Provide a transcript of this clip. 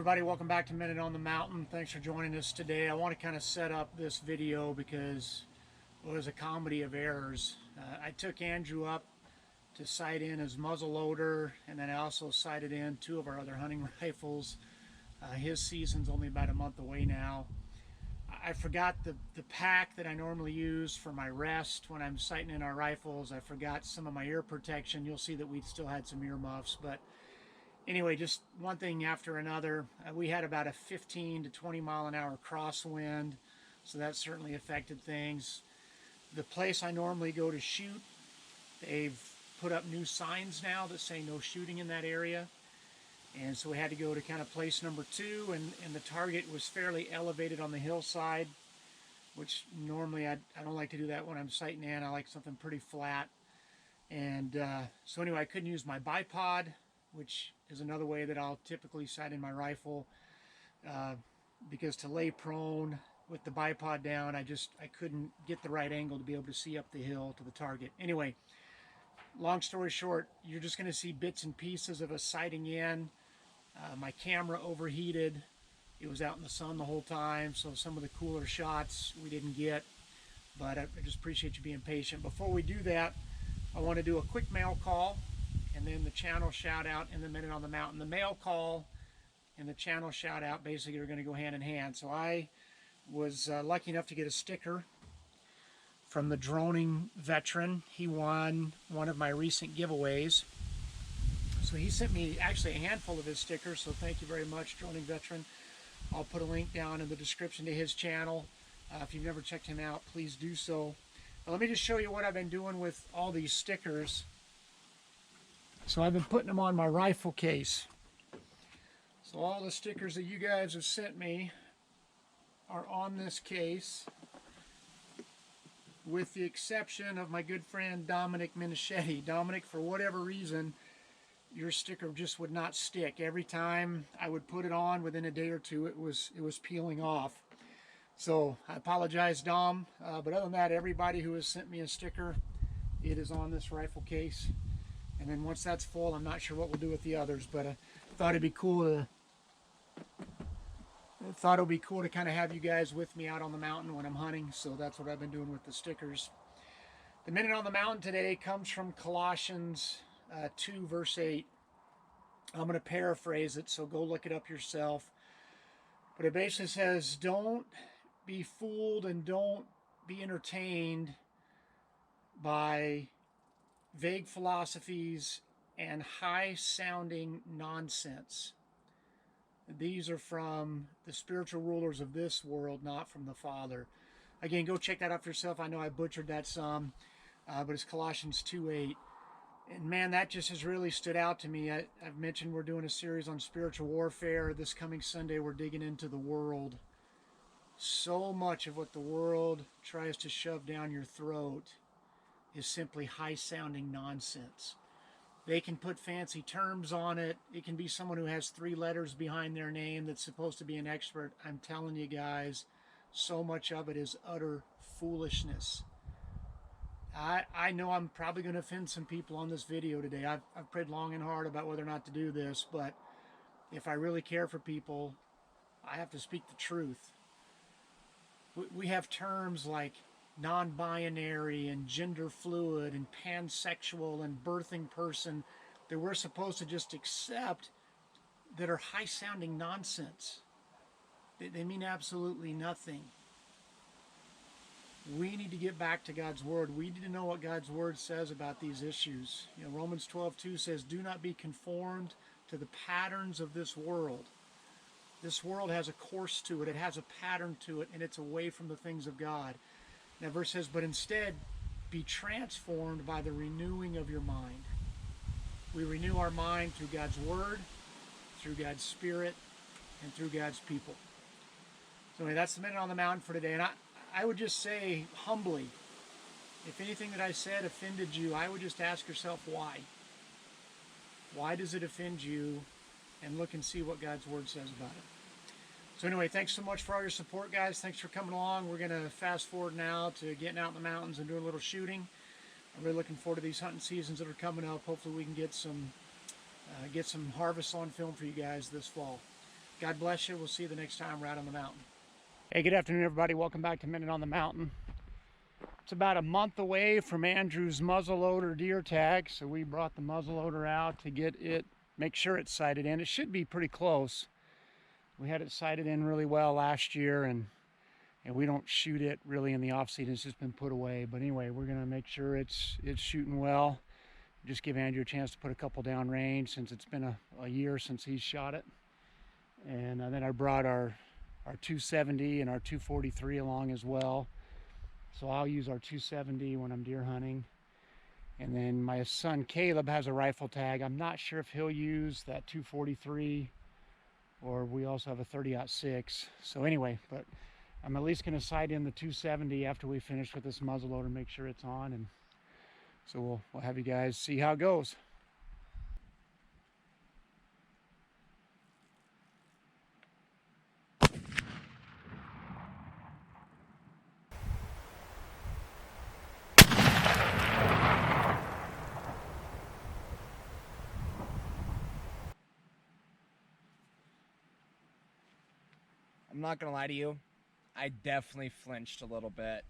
everybody, welcome back to Minute on the Mountain. Thanks for joining us today. I want to kind of set up this video because it was a comedy of errors. I took Andrew up to sight in his muzzleloader, and then I also sighted in two of our other hunting rifles. His season's only about a month away now. I forgot the pack that I normally use for my rest when I'm sighting in our rifles. I forgot some of my ear protection. You'll see that we still had some ear muffs, but anyway, just one thing after another. We had about a 15 to 20 mile an hour crosswind, so that certainly affected things. The place I normally go to shoot, they've put up new signs now that say no shooting in that area. And so we had to go to kind of place number 2, and the target was fairly elevated on the hillside, which normally I don't like to do that when I'm sighting in. I like something pretty flat. And so anyway, I couldn't use my bipod, which is another way that I'll typically sight in my rifle, because to lay prone with the bipod down, I couldn't get the right angle to be able to see up the hill to the target. Anyway, long story short, you're just going to see bits and pieces of us sighting in. My camera overheated. It was out in the sun the whole time, so some of the cooler shots we didn't get, but I just appreciate you being patient. Before we do that, I want to do a quick mail call and then the channel shout out in the Minute on the Mountain. The mail call and the channel shout out basically are going to go hand in hand. So I was lucky enough to get a sticker from the droning veteran. He won one of my recent giveaways. So he sent me actually a handful of his stickers, so thank you very much, droning veteran. I'll put a link down in the description to his channel. If you've never checked him out, please do so. But let me just show you what I've been doing with all these stickers. So I've been putting them on my rifle case. So all the stickers that you guys have sent me are on this case, with the exception of my good friend Dominic Minichetti. Dominic, for whatever reason, your sticker just would not stick. Every time I would put it on, within a day or two, it was peeling off. So I apologize, Dom, but other than that, everybody who has sent me a sticker, it is on this rifle case. And then once that's full, I'm not sure what we'll do with the others, but I thought it'd be cool to kind of have you guys with me out on the mountain when I'm hunting. So that's what I've been doing with the stickers. The Minute on the Mountain today comes from Colossians 2 verse 8. I'm going to paraphrase it, so go look it up yourself. But it basically says, don't be fooled and don't be entertained by vague philosophies and high-sounding nonsense. These are from the spiritual rulers of this world, not from the Father. Again, go check that out for yourself. I know I butchered that some, but it's Colossians 2:8. And man, that just has really stood out to me. I've mentioned we're doing a series on spiritual warfare. This coming Sunday, we're digging into the world. So much of what the world tries to shove down your throat is simply high-sounding nonsense. They can put fancy terms on it. It can be someone who has 3 letters behind their name that's supposed to be an expert. I'm telling you guys, so much of it is utter foolishness. I know I'm probably going to offend some people on this video today. I've prayed long and hard about whether or not to do this, but if I really care for people, I have to speak the truth. We have terms like non-binary and gender fluid and pansexual and birthing person that we're supposed to just accept, that are high-sounding nonsense. They mean absolutely nothing. We need to get back to God's Word. We need to know what God's Word says about these issues. You know, Romans 12:2 says, do not be conformed to the patterns of this world. This world has a course to it. It has a pattern to it, and it's away from the things of God. That verse says, but instead, be transformed by the renewing of your mind. We renew our mind through God's Word, through God's Spirit, and through God's people. So anyway, that's the Minute on the Mountain for today. And I would just say humbly, if anything that I said offended you, I would just ask yourself why. Why does it offend you? And look and see what God's Word says about it. So anyway, thanks so much for all your support, guys. Thanks for coming along. We're going to fast forward now to getting out in the mountains and doing a little shooting. I'm really looking forward to these hunting seasons that are coming up. Hopefully we can get some harvests on film for you guys this fall. God bless you. We'll see you the next time we're out on the mountain. Hey, good afternoon, everybody. Welcome back to Minute on the Mountain. It's about a month away from Andrew's muzzleloader deer tag, so we brought the muzzleloader out to get it, make sure it's sighted in. It should be pretty close. We had it sighted in really well last year, and we don't shoot it really in the off season. It's just been put away. But anyway, we're gonna make sure it's shooting well. Just give Andrew a chance to put a couple down range since it's been a year since he's shot it. And then I brought our 270 and our 243 along as well. So I'll use our 270 when I'm deer hunting. And then my son Caleb has a rifle tag. I'm not sure if he'll use that 243 or we also have a 30-06. So anyway, but I'm at least going to sight in the 270 after we finish with this muzzleloader, make sure it's on. And so we'll have you guys see how it goes. I'm not gonna lie to you, I definitely flinched a little bit.